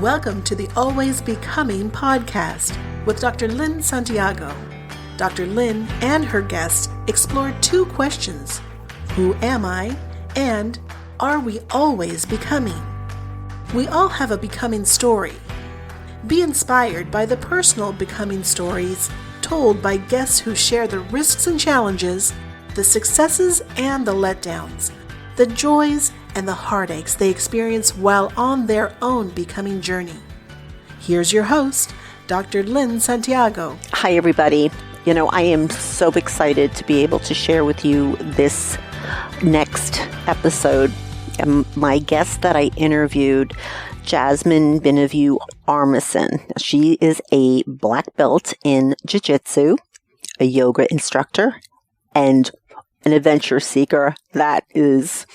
Welcome to the Always Becoming podcast with Dr. Lynn Santiago. Dr. Lynn and her guests explore two questions: who am I? And are we always becoming? We all have a becoming story. Be inspired by the personal becoming stories told by guests who share the risks and challenges, the successes and the letdowns, the joys and the heartaches they experience while on their own becoming journey. Here's your host, Dr. Lynn Santiago. Hi, everybody. I am so excited to be able to share with you this next episode. My guest that I interviewed, Jasmine Bienvenue-Arnesen. She is a black belt in Jiu Jitsu, a yoga instructor, and an adventure seeker. That is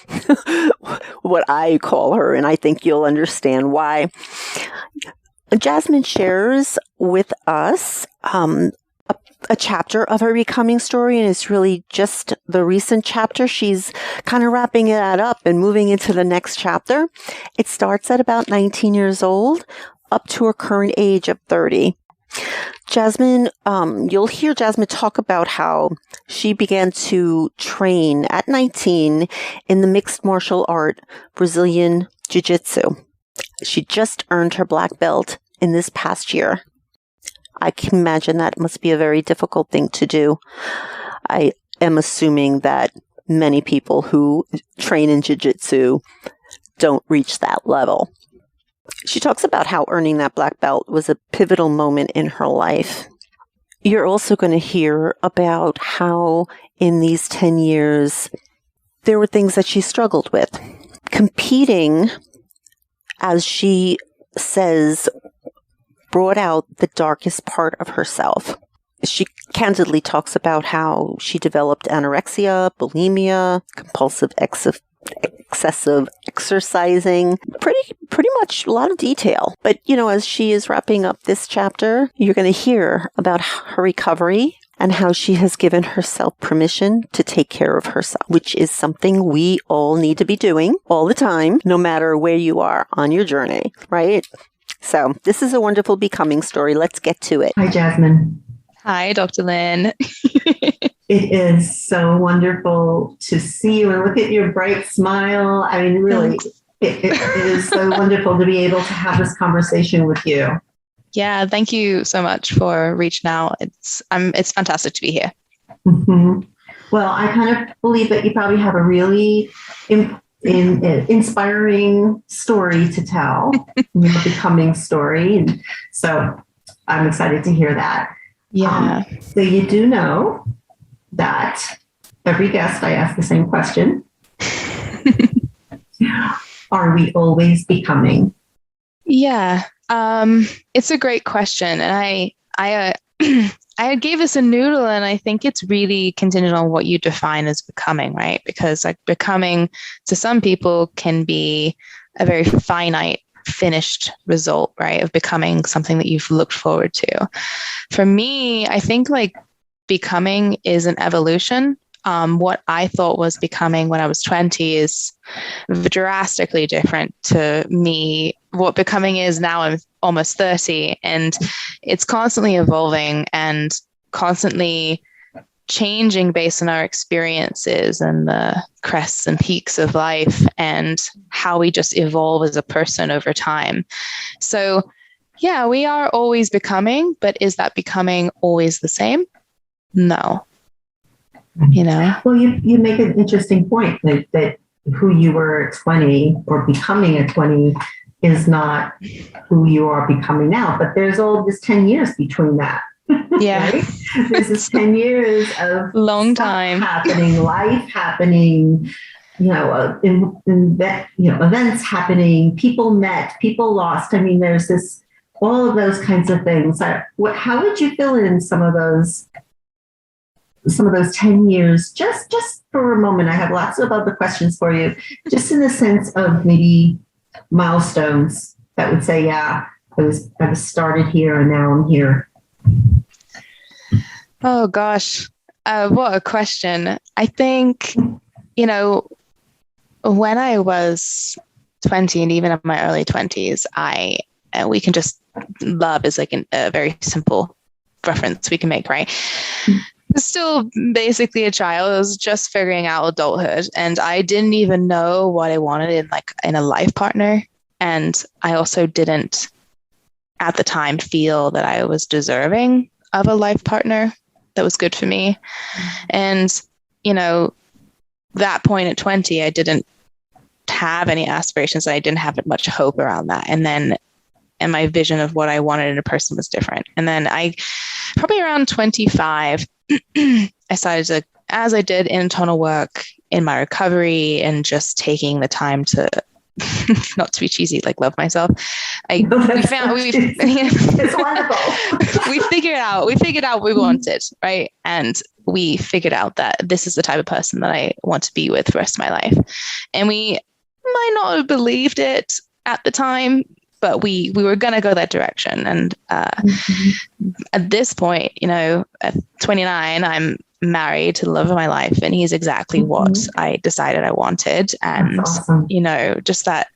what I call her, and I think you'll understand why. Jasmine shares with us a chapter of her becoming story, and it's really just the recent chapter. She's kind of wrapping that up and moving into the next chapter. It starts at about 19 years old up to her current age of 30. Jasmine, you'll hear Jasmine talk about how she began to train at 19 in the mixed martial art Brazilian Jiu Jitsu. She just earned her black belt in this past year. I can imagine that must be a very difficult thing to do. I am assuming that many people who train in Jiu Jitsu don't reach that level. She talks about how earning that black belt was a pivotal moment in her life. You're also going to hear about how in these 10 years, there were things that she struggled with. Competing, as she says, brought out the darkest part of herself. She candidly talks about how she developed anorexia, bulimia, compulsive-excessive exercising, pretty much a lot of detail. But, as she is wrapping up this chapter, you're going to hear about her recovery and how she has given herself permission to take care of herself, which is something we all need to be doing all the time, no matter where you are on your journey, right? So this is a wonderful becoming story. Let's get to it. Hi, Jasmine. Hi, Dr. Lynn. It is so wonderful to see you and look at your bright smile. I mean, really, it is so wonderful to be able to have this conversation with you. Yeah, thank you so much for reaching out. It's fantastic to be here. Mm-hmm. Well, I kind of believe that you probably have a really inspiring story to tell, your becoming story. And so I'm excited to hear that. Yeah. So you do know that every guest, I ask the same question. Are we always becoming? Yeah. It's a great question. And I gave us a noodle, and I think it's really contingent on what you define as becoming, right? Because becoming to some people can be a very finite, finished result, right? Of becoming something that you've looked forward to. For me, I think becoming is an evolution. What I thought was becoming when I was 20 is drastically different to me. What becoming is now, I'm almost 30, and it's constantly evolving and constantly changing based on our experiences and the crests and peaks of life and how we just evolve as a person over time. So yeah, we are always becoming, but is that becoming always the same? No. Well, you make an interesting point that who you were at 20 or becoming at 20 is not who you are becoming now, but there's all this 10 years between that. Yeah. Right? There's this 10 years of long time happening, life happening, events happening, people met, people lost. I mean, there's all of those kinds of things. How would you fill in some of those 10 years, just for a moment? I have lots of other questions for you, just in the sense of maybe milestones that would say, yeah, I was started here and now I'm here. Oh gosh, what a question. I think, when I was 20 and even in my early 20s, I we can just, love is like a very simple reference we can make, right? Still basically a child. I was just figuring out adulthood, and I didn't even know what I wanted in a life partner. And I also didn't at the time feel that I was deserving of a life partner that was good for me. And, you know, that point at 20, I didn't have any aspirations. I didn't have much hope around that. And my vision of what I wanted in a person was different. And then probably around 25, I started to, as I did internal work in my recovery and just taking the time to, not to be cheesy, like love myself. It's wonderful. we figured out what we wanted, right? And we figured out that this is the type of person that I want to be with the rest of my life. And we might not have believed it at the time, but we were going to go that direction. And at this point, you know, at 29, I'm married to the love of my life, and he's exactly what I decided I wanted. And, awesome. You know, just that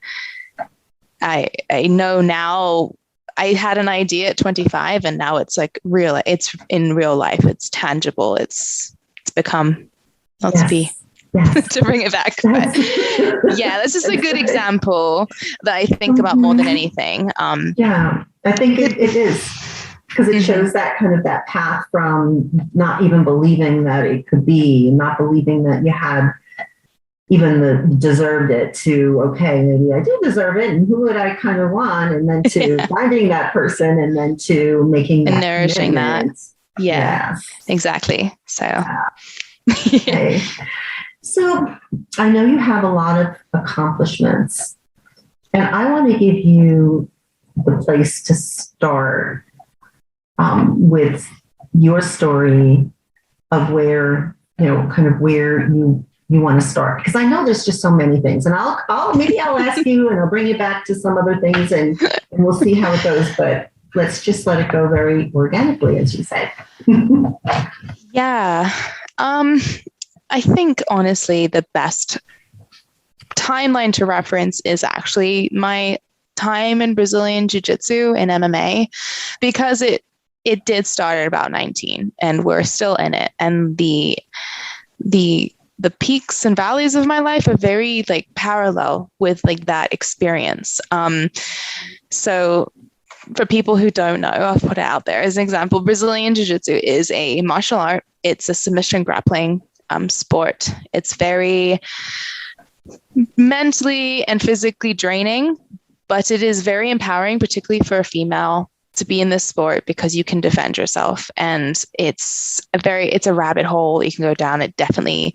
I know now. I had an idea at 25, and now it's like real. It's in real life. It's tangible. It's become, to bring it back. But yeah, that's just a good example that I think about more than anything. Yeah, I think it is, because it shows that kind of that path from not even believing that it could be, and not believing that you had even deserved it, to, okay, maybe I do deserve it, and who would I kind of want, and then to finding that person, and then to making that, and nourishing that. Yeah, exactly. So, okay. So I know you have a lot of accomplishments, and I want to give you the place to start with your story of where, you know, kind of where you want to start, because I know there's just so many things, and I'll ask you, and I'll bring you back to some other things, and we'll see how it goes. But let's just let it go very organically, as you said. Yeah. I think honestly, the best timeline to reference is actually my time in Brazilian Jiu Jitsu and MMA, because it did start at about 19, and we're still in it. And the peaks and valleys of my life are very like parallel with like that experience. So for people who don't know, I'll put it out there as an example. Brazilian Jiu Jitsu is a martial art. It's a submission grappling sport. It's very mentally and physically draining, but it is very empowering, particularly for a female, to be in this sport, because you can defend yourself. And it's a rabbit hole you can go down. It definitely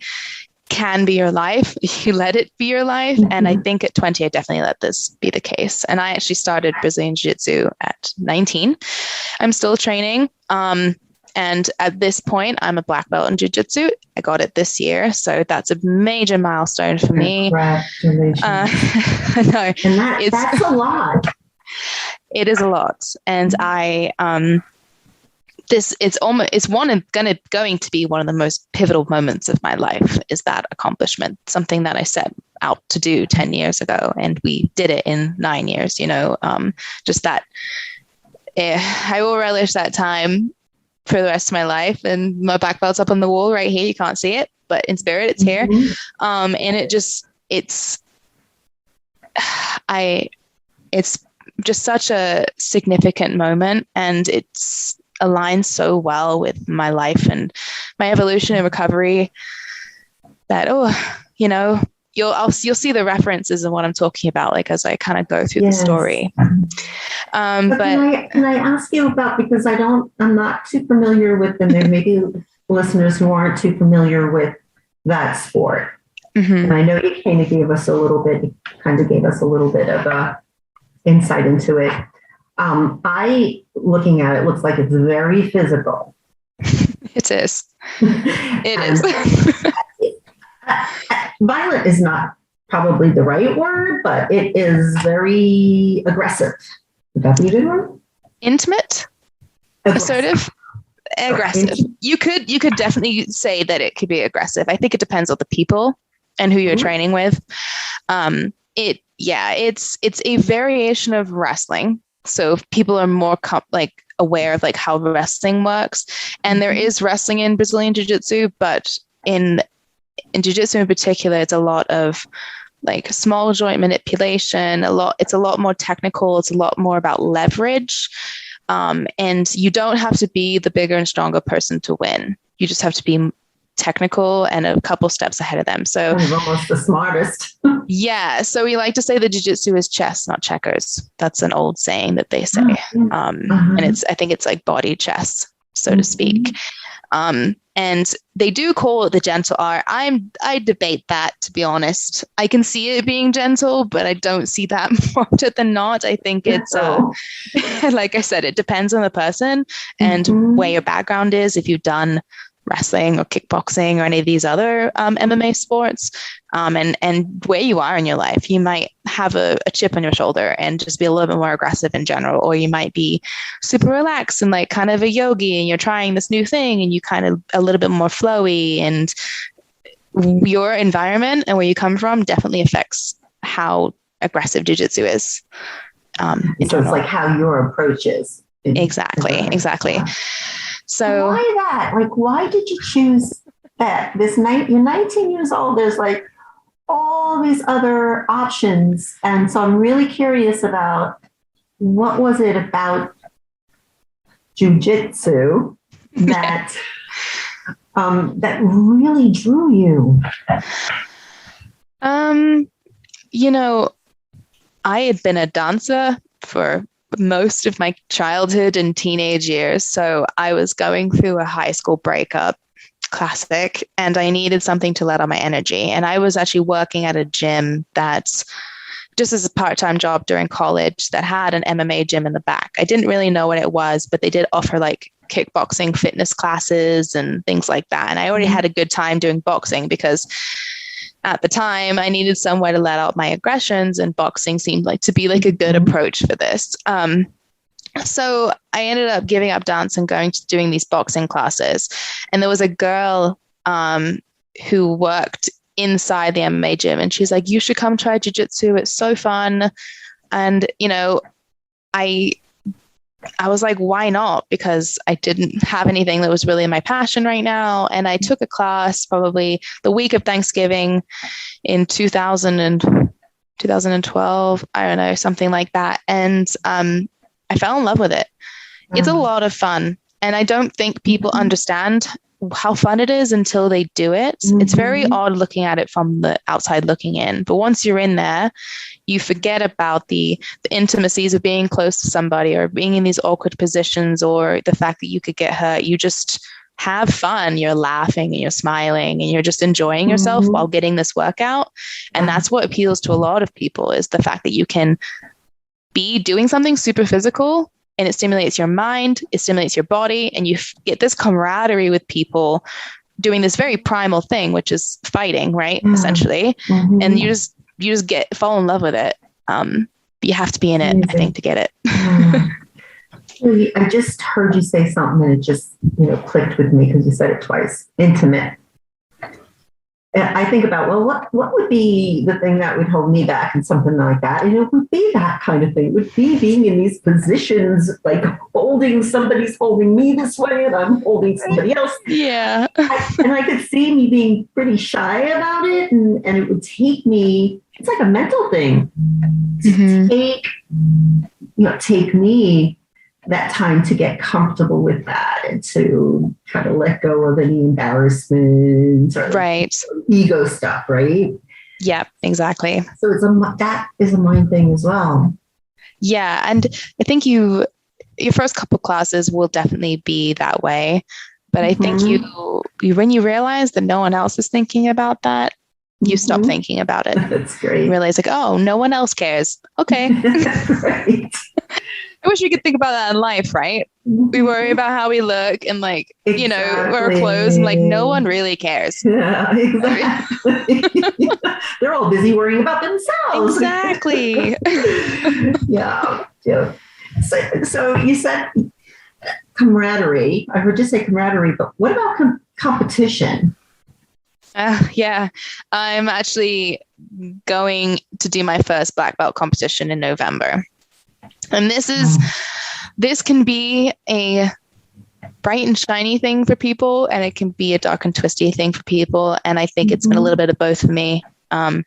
can be your life. You let it be your life. And I think at 20, I definitely let this be the case. And I actually started Brazilian Jiu-Jitsu at 19. I'm still training. And at this point, I'm a black belt in Jiu-Jitsu. I got it this year. So that's a major milestone for me. Congratulations. No, and that's a lot. It is a lot. And it's going to be one of the most pivotal moments of my life, is that accomplishment, something that I set out to do 10 years ago. And we did it in 9 years, you know, just that I will relish that time for the rest of my life. And my black belt's up on the wall right here. You can't see it, but in spirit, it's here. And it's just such a significant moment, and it's aligns so well with my life and my evolution and recovery that, you know, you'll see the references of what I'm talking about, like, as I kind of go through the story. But can I ask you about, because I'm not too familiar with them. There may be listeners who aren't too familiar with that sport. And I know you kind of gave us a little bit of insight into it. Looking at it, looks like it's very physical. It is. It is. Violent is not probably the right word, but it is very aggressive. Would that be a good word? Intimate? Assertive? Aggressive. You could definitely say that it could be aggressive. I think it depends on the people and who you're training with. It's a variation of wrestling So people are more aware of like how wrestling works. And there is wrestling in Brazilian Jiu-Jitsu, but in Jiu-Jitsu in particular, it's a lot of like small joint manipulation. It's a lot more technical. It's a lot more about leverage. And you don't have to be the bigger and stronger person to win. You just have to be technical and a couple steps ahead of them. So I'm almost the smartest. Yeah. So we like to say that jiu-jitsu is chess, not checkers. That's an old saying that they say. And I think it's like body chess, so to speak. And they do call it the gentle art. I debate that, to be honest. I can see it being gentle, but I don't see that more often than not. I think it's, like I said, it depends on the person and where your background is. If you've done wrestling or kickboxing or any of these other MMA sports, and where you are in your life, you might have a chip on your shoulder and just be a little bit more aggressive in general, or you might be super relaxed and like kind of a yogi and you're trying this new thing and you kind of a little bit more flowy, and your environment and where you come from definitely affects how aggressive jiu-jitsu is. So it's like how your approach is. Exactly. So why that? Like, why did you choose that? You're 19 years old. There's like all these other options. And so I'm really curious about what was it about jiu-jitsu that, that really drew you? I had been a dancer for most of my childhood and teenage years. So I was going through a high school breakup, classic, and I needed something to let out my energy. And I was actually working at a gym that's just as a part-time job during college that had an MMA gym in the back. I didn't really know what it was, but they did offer like kickboxing fitness classes and things like that. And I already had a good time doing boxing because at the time I needed somewhere to let out my aggressions, and boxing seemed like to be like a good approach for this. So I ended up giving up dance and going to doing these boxing classes. And there was a girl who worked inside the MMA gym, and she's like, you should come try jiu-jitsu. It's so fun. And, I was like, why not? Because I didn't have anything that was really my passion right now. And I took a class probably the week of Thanksgiving in 2012, I don't know, something like that. And I fell in love with it. It's a lot of fun. And I don't think people understand how fun it is until they do it. It's very odd looking at it from the outside looking in. But once you're in there, you forget about the intimacies of being close to somebody or being in these awkward positions or the fact that you could get hurt. You just have fun. You're laughing and you're smiling and you're just enjoying yourself while getting this workout. And that's what appeals to a lot of people, is the fact that you can be doing something super physical and it stimulates your mind, it stimulates your body, and you get this camaraderie with people doing this very primal thing, which is fighting, right? Essentially. And you just fall in love with it. You have to be in it, I think, to get it. I just heard you say something and it just, clicked with me because you said it twice. Intimate. And I think about, well, what would be the thing that would hold me back and something like that? And it would be that kind of thing. It would be being in these positions, like somebody's holding me this way and I'm holding somebody else. Yeah. And I could see me being pretty shy about it. And it would take me, it's like a mental thing to take me that time to get comfortable with that and to try to let go of any embarrassment or ego stuff, right? Yeah, exactly. So that is a mind thing as well. Yeah, and I think your first couple classes will definitely be that way, but I think you when you realize that no one else is thinking about that, you stop thinking about it. That's great. You realize like, oh, no one else cares. Okay. Right. I wish we could think about that in life, right? We worry about how we look and like, our clothes, and like no one really cares. Yeah, exactly. They're all busy worrying about themselves. Exactly. Yeah. So you said camaraderie. I heard you say camaraderie, but what about competition? Yeah, I'm actually going to do my first black belt competition in November. And this can be a bright and shiny thing for people, and it can be a dark and twisty thing for people. And I think it's been a little bit of both for me. And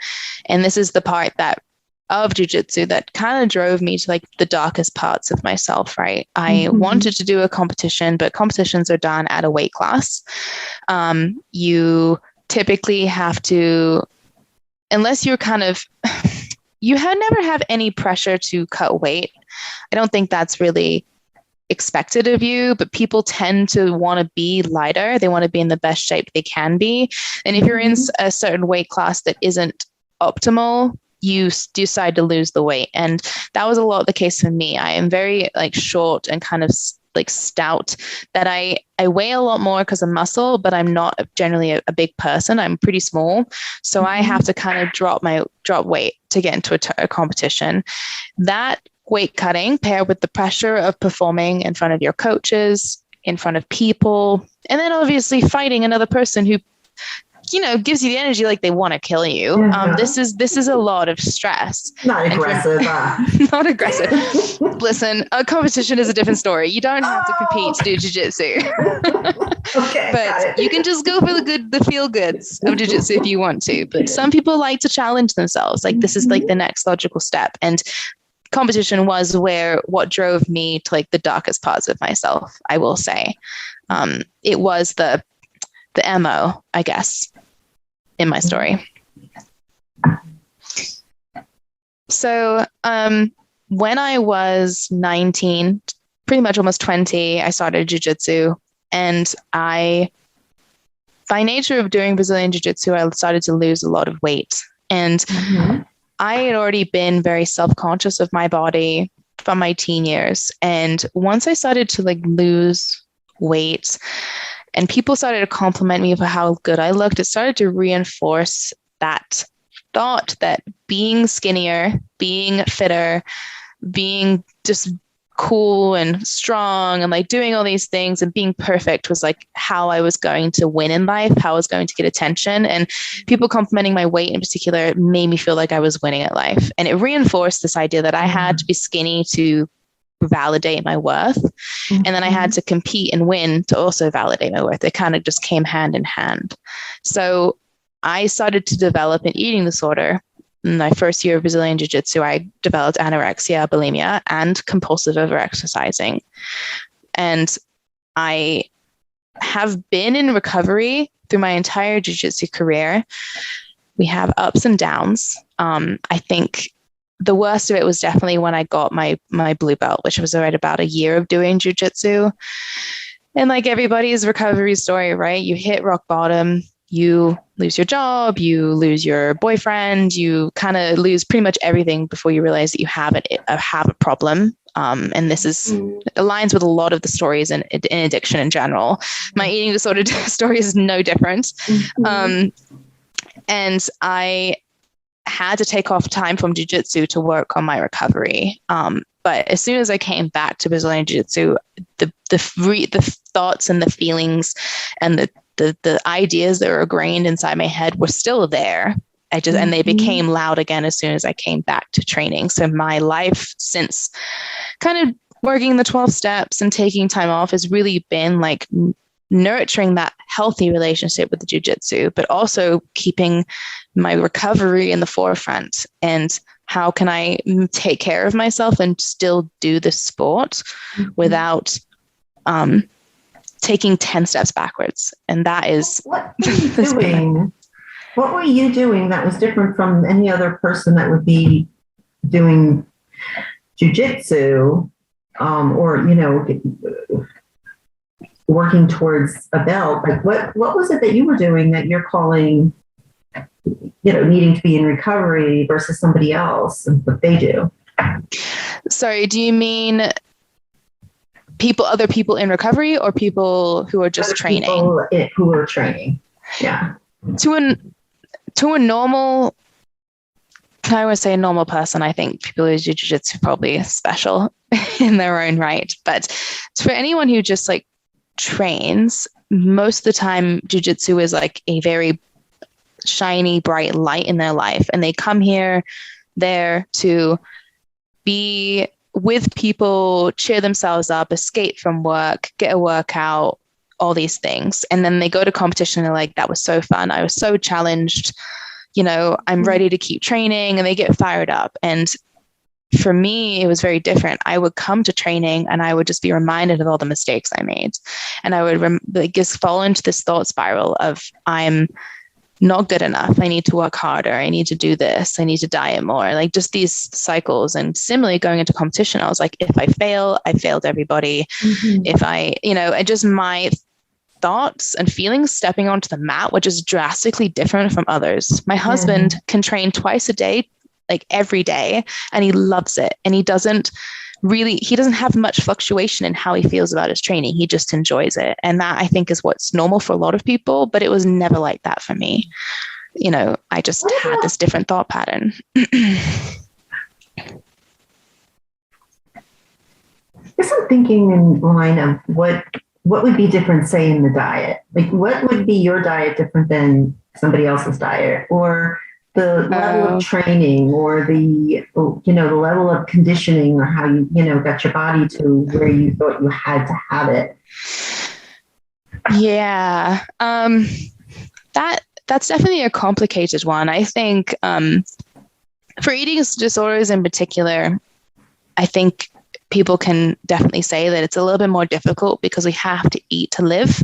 this is the part of jiu-jitsu that kind of drove me to like the darkest parts of myself, right? I wanted to do a competition, but competitions are done at a weight class. You typically have to, unless you're kind of, never have any pressure to cut weight. I don't think that's really expected of you, but people tend to want to be lighter. They want to be in the best shape they can be. And if you're in a certain weight class that isn't optimal, you decide to lose the weight. And that was a lot the case for me. I am very like short and kind of like stout, that I weigh a lot more because of muscle, but I'm not generally a big person. I'm pretty small. So I have to kind of drop weight to get into a competition. That weight cutting paired with the pressure of performing in front of your coaches, in front of people, and then obviously fighting another person who, gives you the energy like they want to kill you. This is a lot of stress. Not aggressive. Not aggressive. Listen, a competition is a different story. You don't have to compete to do jiu-jitsu. Okay, but you can just go for the feel goods of jiu-jitsu if you want to. But some people like to challenge themselves. Like this is like the next logical step. And competition was what drove me to like the darkest parts of myself, I will say. It was the MO, I guess, in my story. So when I was 19, pretty much almost 20, I started jiu-jitsu, and by nature of doing Brazilian jiu-jitsu, I started to lose a lot of weight. And I had already been very self-conscious of my body from my teen years. And once I started to like lose weight and people started to compliment me for how good I looked, it started to reinforce that thought that being skinnier, being fitter, being just cool and strong and like doing all these things and being perfect was like how I was going to win in life, how I was going to get attention. And people complimenting my weight in particular made me feel like I was winning at life. And it reinforced this idea that I had to be skinny to validate my worth. And then I had to compete and win to also validate my worth. It kind of just came hand in hand. So I started to develop an eating disorder. In my first year of Brazilian Jiu-Jitsu, I developed anorexia, bulimia, and compulsive overexercising. And I have been in recovery through my entire Jiu-Jitsu career. We have ups and downs. I think the worst of it was definitely when I got my blue belt, which was right about a year of doing Jiu-Jitsu. And like everybody's recovery story, right? You hit rock bottom. You lose your job, you lose your boyfriend, you kind of lose pretty much everything before you realize that you have a problem. And this aligns with a lot of the stories in addiction in general. My eating disorder story is no different. And I had to take off time from jiu-jitsu to work on my recovery. But as soon as I came back to Brazilian Jiu-Jitsu, the thoughts and the feelings and the ideas that were ingrained inside my head were still there. And they became loud again as soon as I came back to training. So my life since kind of working the 12 steps and taking time off has really been like nurturing that healthy relationship with the jiu-jitsu, but also keeping my recovery in the forefront. And how can I take care of myself and still do the sport without taking 10 steps backwards? And that is what were you doing? What were you doing that was different from any other person that would be doing jiu-jitsu or, working towards a belt? Like what was it that you were doing that you're calling, needing to be in recovery versus somebody else and what they do? Sorry, do you mean other people in recovery or people who are just training? Who are training. Yeah. To a normal, I would say a normal person, I think people who do jiu-jitsu are probably special in their own right. But for anyone who just like trains, most of the time jiu-jitsu is like a very shiny, bright light in their life. And they come there to be with people, cheer themselves up, escape from work, get a workout, all these things. And then they go to competition and they're like, that was so fun. I was so challenged. I'm ready to keep training, and they get fired up. And for me, it was very different. I would come to training and I would just be reminded of all the mistakes I made. And I would just fall into this thought spiral of, I'm not good enough. I need to work harder. I need to do this. I need to diet more. Like just these cycles. And similarly, going into competition, I was like, if I fail, I failed everybody. If I, and just my thoughts and feelings stepping onto the mat, which is drastically different from others. My husband can train twice a day, like every day, and he loves it. And he doesn't have much fluctuation in how he feels about his training. He just enjoys it. And that, I think, is what's normal for a lot of people, but it was never like that for me. I just had this different thought pattern. Guess I'm thinking in line of what would be different, say, in the diet? Like, what would be your diet different than somebody else's diet? Or the level of training, or the level of conditioning, or how you got your body to where you thought you had to have it? Yeah. That's definitely a complicated one. I think for eating disorders in particular, I think people can definitely say that it's a little bit more difficult because we have to eat to live.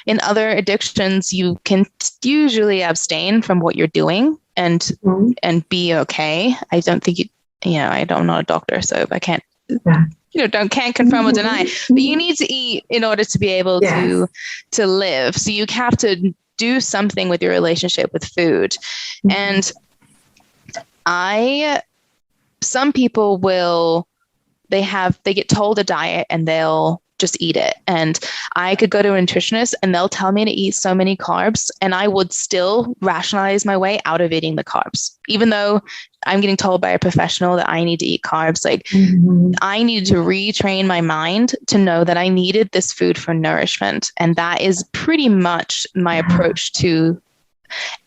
In other addictions, you can usually abstain from what you're doing and be okay. I don't think I'm not a doctor, so I can't, can't confirm or deny, but you need to eat in order to be able to live. So you have to do something with your relationship with food. And some people they get told a diet and they'll just eat it. And I could go to a nutritionist and they'll tell me to eat so many carbs, and I would still rationalize my way out of eating the carbs, even though I'm getting told by a professional that I need to eat carbs. Like I needed to retrain my mind to know that I needed this food for nourishment. And that is pretty much my approach to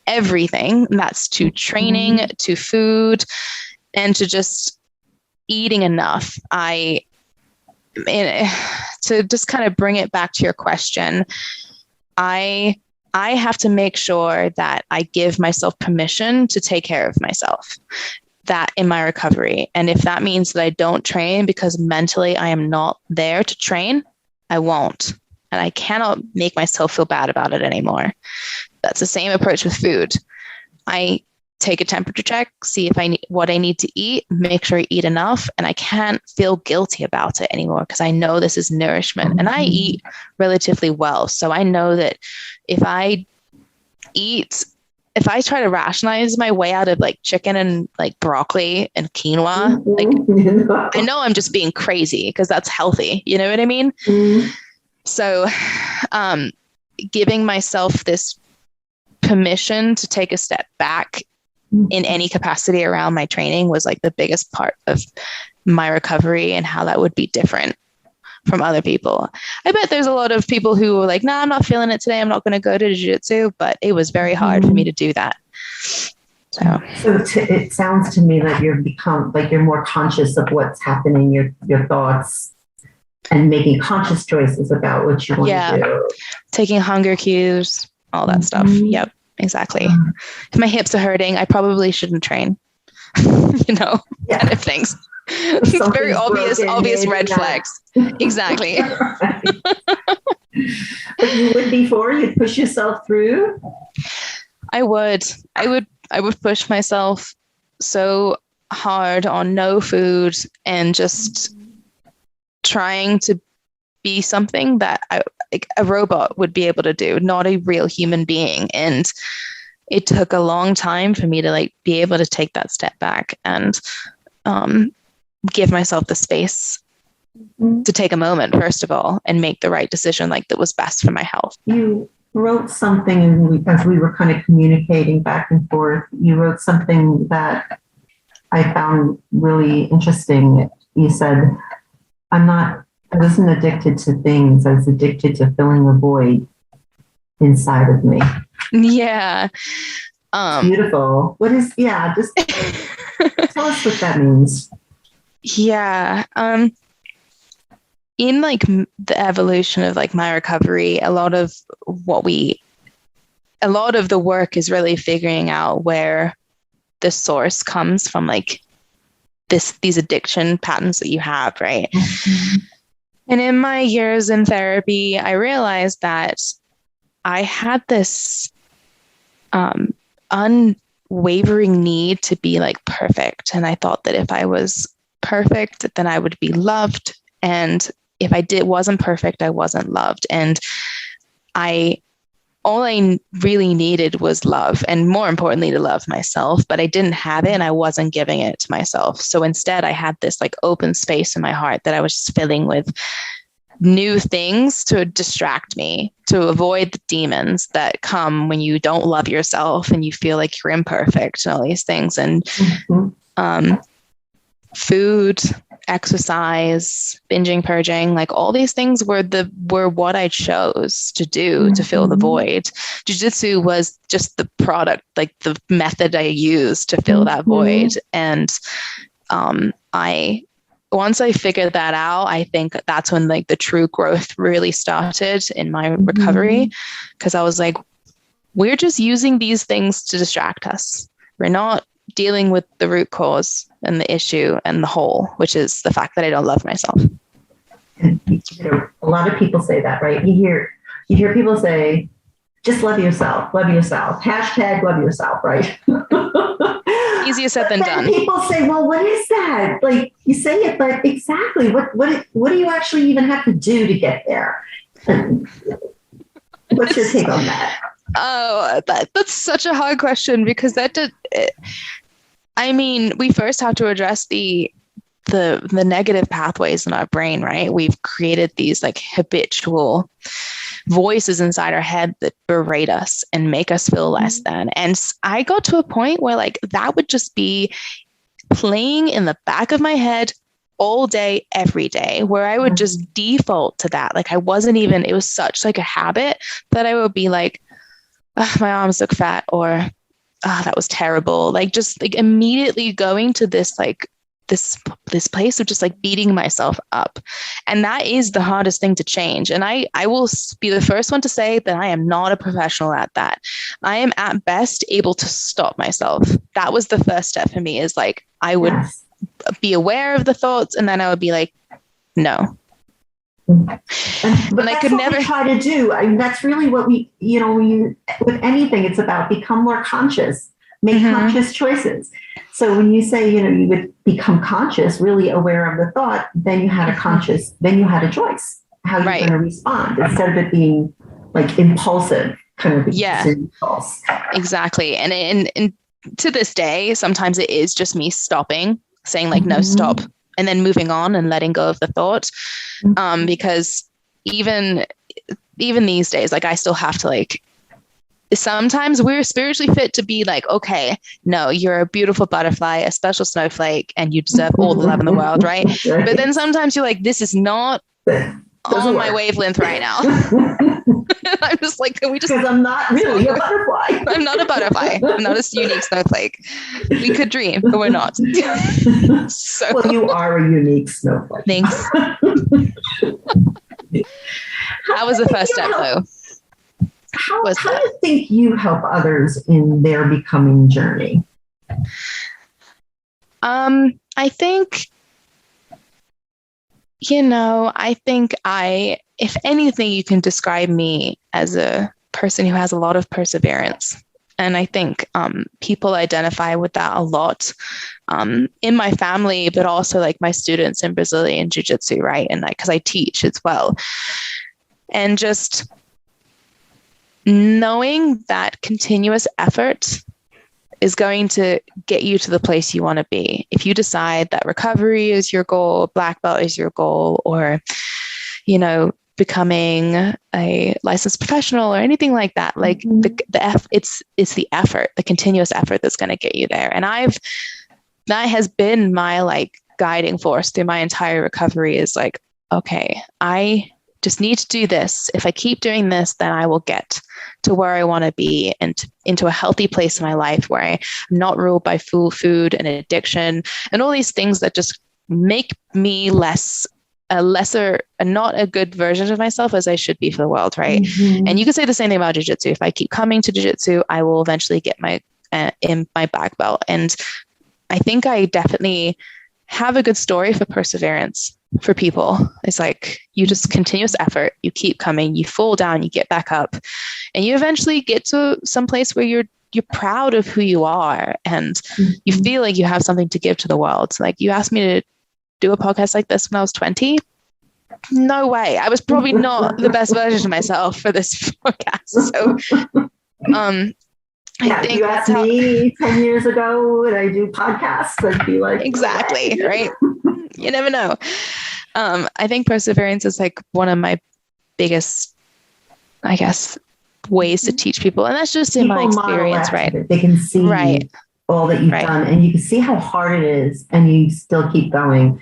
everything. And that's to training, to food, and to just eating enough. To just kind of bring it back to your question, I have to make sure that I give myself permission to take care of myself, that in my recovery. And if that means that I don't train because mentally I am not there to train, I won't. And I cannot make myself feel bad about it anymore. That's the same approach with food. I take a temperature check, see if what I need to eat, make sure I eat enough, and I can't feel guilty about it anymore because I know this is nourishment. And I eat relatively well. So I know that if I try to rationalize my way out of like chicken and like broccoli and quinoa, like I know I'm just being crazy because that's healthy. You know what I mean? So giving myself this permission to take a step back in any capacity around my training was like the biggest part of my recovery, and how that would be different from other people. I bet there's a lot of people who were like, nah, I'm not feeling it today, I'm not going to go to jiu-jitsu, but it was very hard for me to do that. So it sounds to me like you're more conscious of what's happening, your thoughts, and making conscious choices about what you want to do. Taking hunger cues, all that stuff. Yep. Exactly. If my hips are hurting, I probably shouldn't train, kind of things. It's very obvious red flags. Exactly. But you would before, you'd push yourself through? I would push myself so hard on no food and just trying to be something that a robot would be able to do, not a real human being. And it took a long time for me to be able to take that step back and give myself the space to take a moment, first of all, and make the right decision that was best for my health. You wrote something, as we were kind of communicating back and forth, you wrote something that I found really interesting. You said, I wasn't addicted to things. I was addicted to filling a void inside of me. Yeah. Beautiful. Just tell us what that means. Yeah. In like the evolution of like my recovery, a lot of the work is really figuring out where the source comes from, like these addiction patterns that you have, right? Mm-hmm. And in my years in therapy, I realized that I had this unwavering need to be like perfect. And I thought that if I was perfect, then I would be loved. And if I wasn't perfect, I wasn't loved. And all I really needed was love, and more importantly, to love myself, but I didn't have it and I wasn't giving it to myself. So instead I had this like open space in my heart that I was just filling with new things to distract me, to avoid the demons that come when you don't love yourself and you feel like you're imperfect and all these things. And food, exercise, binging, purging, like all these things were what I chose to do to fill the void. Jiu-jitsu was just the product, like the method I used to fill that void. And once I figured that out, I think that's when like the true growth really started in my recovery, because I was like, we're just using these things to distract us. We're not dealing with the root cause and the issue and the whole, which is the fact that I don't love myself. And, a lot of people say that, right? You hear people say, just love yourself, hashtag love yourself, right? Easier said than done. People say, well, what is that? Like, you say it, but exactly what do you actually even have to do to get there? What's your take on that? Oh, that's such a hard question, because we first have to address the negative pathways in our brain, right? We've created these like habitual voices inside our head that berate us and make us feel less than. And I got to a point where like that would just be playing in the back of my head all day, every day, where I would just default to that. Like it was such like a habit that I would be like, my arms look fat, or that was terrible. Like just like immediately going to this like this place of just like beating myself up. And that is the hardest thing to change. And I will be the first one to say that I am not a professional at that. I am at best able to stop myself. That was the first step for me, is like, I would be aware of the thoughts, and then I would be like, no. But I could never try to do. I mean, that's really what we, with anything, it's about become more conscious, make conscious choices. So when you say, you would become conscious, really aware of the thought, then you had a choice how you're going to respond, instead of it being like impulsive, kind of impulse. Exactly. And to this day, sometimes it is just me stopping, saying like, no, stop. And then moving on and letting go of the thought. Because even these days, like I still have to like, sometimes we're spiritually fit to be like, okay, no, you're a beautiful butterfly, a special snowflake, and you deserve all the love in the world, right? But then sometimes you're like, this is not on my wavelength right now. I'm just like, can we just... Because I'm not really a butterfly. I'm not a butterfly. I'm not a unique snowflake. We could dream, but we're not. Well, you are a unique snowflake. Thanks. That was the first step, though. How do you think you help others in their becoming journey? I think, if anything, you can describe me as a person who has a lot of perseverance. And I think people identify with that a lot in my family, but also like my students in Brazilian Jiu Jitsu, right? And because I teach as well. And just knowing that continuous effort is going to get you to the place you want to be. If you decide that recovery is your goal, black belt is your goal, or, becoming a licensed professional or anything like that, like it's the effort, the continuous effort that's going to get you there. And that has been my like guiding force through my entire recovery, is like, okay, I just need to do this. If I keep doing this, then I will get to where I want to be, and into a healthy place in my life where I'm not ruled by food and addiction and all these things that just make me not a good version of myself as I should be for the world, right? Mm-hmm. And you could say the same thing about jiu-jitsu. If I keep coming to jiu-jitsu, I will eventually get in my black belt. And I think I definitely have a good story for perseverance for people. It's like you just continuous effort, you keep coming, you fall down, you get back up, and you eventually get to some place where you're proud of who you are and you feel like you have something to give to the world. Like you asked me to do a podcast like this when I was 20. No way. I was probably not the best version of myself for this podcast. So, I think you asked me 10 years ago would I do podcasts, I'd be like, exactly, right? You never know. I think perseverance is like one of my biggest, I guess, ways to teach people. And that's just in my experience, right? They can see all that you've done and you can see how hard it is and you still keep going.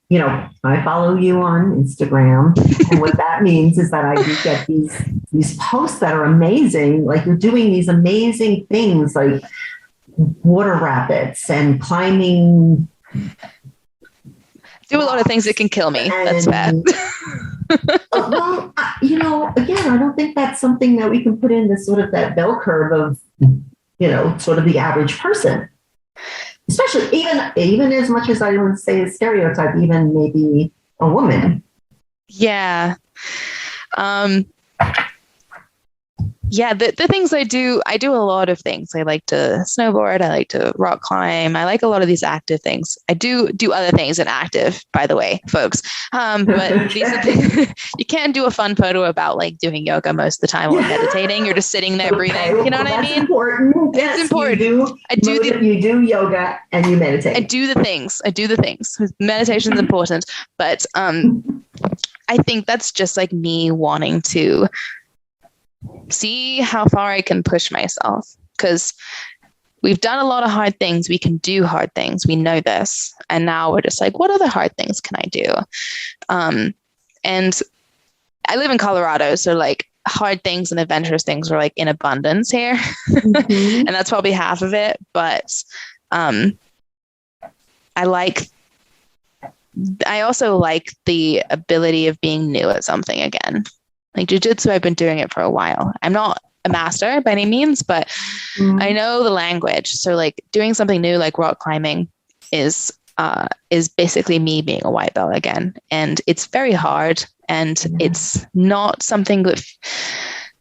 You know, I follow you on Instagram, and what that means is that I do get these posts that are amazing. Like you're doing these amazing things, like water rapids and climbing. Do a lot of things that can kill me. That's bad. Well, you know, again, I don't think that's something that we can put in this sort of that bell curve of, you know, sort of the average person. Especially even as much as I would say a stereotype, even maybe a woman. Yeah. Yeah, the things I do a lot of things. I like to snowboard. I like to rock climb. I like a lot of these active things. I do other things than active, by the way, folks. But these are things, you can't do a fun photo about like doing yoga most of the time or meditating. You're just sitting there breathing. You know what I mean? Important. It's important. You do yoga and you meditate. I do the things. Meditation is important, but I think that's just like me wanting to see how far I can push myself, because we've done a lot of hard things. We can do hard things. We know this. And now we're just like, what other hard things can I do? And I live in Colorado. So like hard things and adventurous things are like in abundance here. And that's probably half of it. But I also like the ability of being new at something again. Like jiu-jitsu, I've been doing it for a while. I'm not a master by any means, but I know the language. So like doing something new, like rock climbing is basically me being a white belt again. And it's very hard. And it's not something that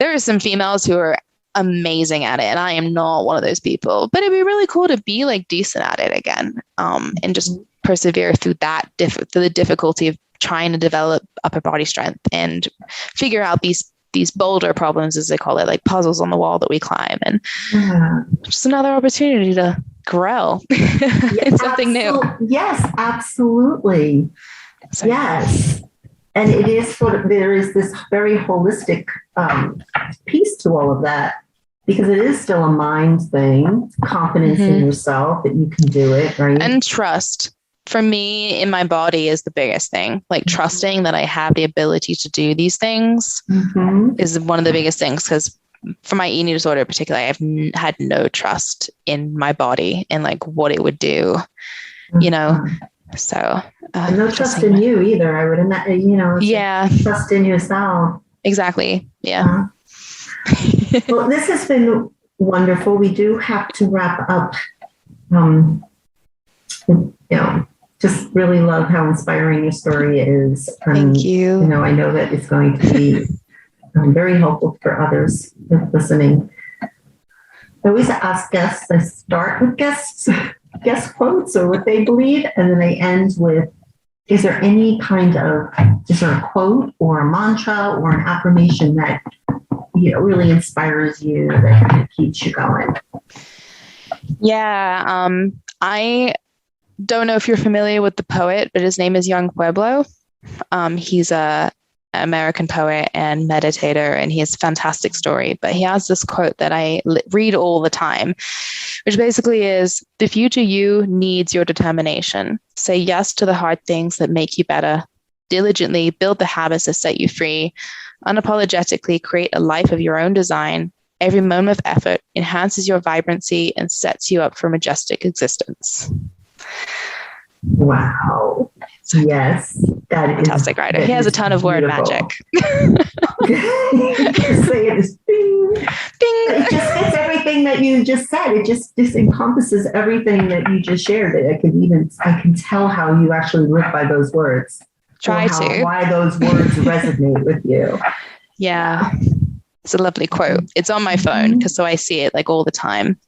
there are some females who are amazing at it. And I am not one of those people, but it'd be really cool to be like decent at it again. And just persevere through through the difficulty of trying to develop upper body strength and figure out these boulder problems, as they call it, like puzzles on the wall that we climb, and just another opportunity to grow. It's something new. Yes, absolutely. So, yes. And it is there is this very holistic piece to all of that, because it is still a mind thing, confidence in yourself that you can do it, right? And trust. For me, in my body is the biggest thing. Like trusting that I have the ability to do these things is one of the biggest things. Because for my eating disorder in particular, I've had no trust in my body and like what it would do, you know. So no trust in you either. I would imagine, you know. Yeah. Trust in yourself. Exactly. Yeah. Well, this has been wonderful. We do have to wrap up. You know, just really love how inspiring your story is. Thank you. You know, I know that it's going to be very helpful for others listening. I always ask guests, I start with guest quotes or what they believe, and then I end with, is there any kind of, is there a quote or a mantra or an affirmation that, you know, really inspires you, that kind of keeps you going? Yeah. I don't know if you're familiar with the poet, but his name is Young Pueblo. He's a American poet and meditator, and he has a fantastic story. But he has this quote that I read all the time, which basically is, the future you needs your determination. Say yes to the hard things that make you better. Diligently build the habits that set you free. Unapologetically create a life of your own design. Every moment of effort enhances your vibrancy and sets you up for majestic existence. Wow. So yes. That is fantastic writer. He has a ton of word magic. Just say it is bing. Bing. It just fits everything that you just said. It just encompasses everything that you just shared. I can tell how you actually live by those words. Why those words resonate with you. Yeah. It's a lovely quote. It's on my phone because so I see it like all the time.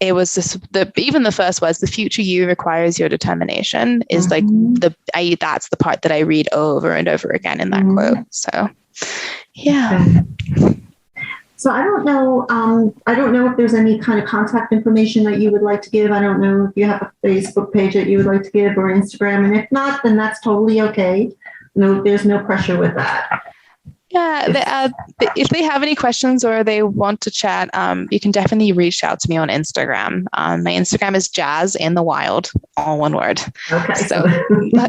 It was just even the first words, the future you requires your determination is like that's the part that I read over and over again in that quote. So yeah. So I don't know if there's any kind of contact information that you would like to give. I don't know if you have a Facebook page that you would like to give or Instagram. And if not, then that's totally okay. No, there's no pressure with that. Yeah, if they have any questions or they want to chat, you can definitely reach out to me on Instagram. My Instagram is Jazz in the Wild, all one word. Okay, so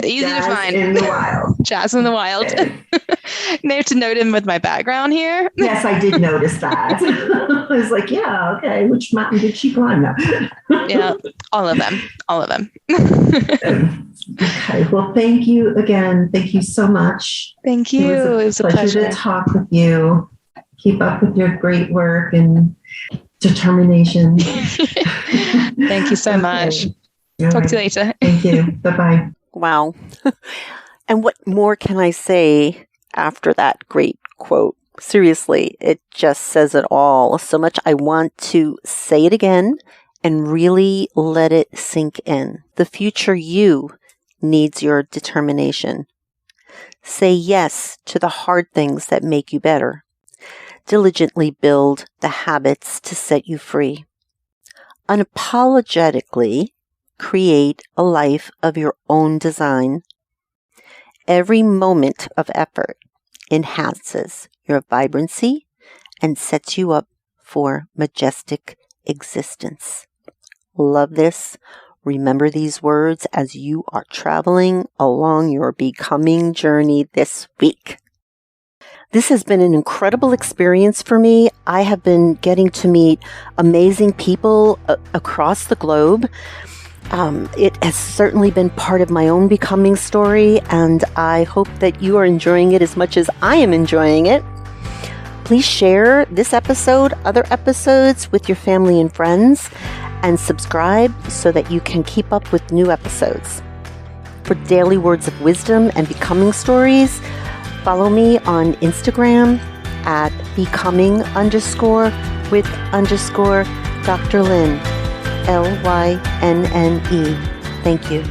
easy to find. In the Wild. Jazz in the Wild. May have to note him with my background here. Yes, I did notice that. I was like, yeah, okay. Which mountain did she climb now? Yeah, all of them. Okay. Well, thank you again. Thank you so much. Thank you. It was a pleasure to talk with you. Keep up with your great work and determination. Thank you so much. Talk to you later. Thank you. Bye-bye. Wow. And what more can I say after that great quote? Seriously, it just says it all. So much I want to say it again and really let it sink in. The future you needs your determination. Say yes to the hard things that make you better. Diligently build the habits to set you free. Unapologetically create a life of your own design. Every moment of effort enhances your vibrancy and sets you up for majestic existence. Love this. Remember these words as you are traveling along your becoming journey this week. This has been an incredible experience for me. I have been getting to meet amazing people across the globe. It has certainly been part of my own becoming story, and I hope that you are enjoying it as much as I am enjoying it. Please share this episode, other episodes with your family and friends, and subscribe so that you can keep up with new episodes. For daily words of wisdom and becoming stories, follow me on Instagram at becoming_with_Dr. Lynn, Lynnne. Thank you.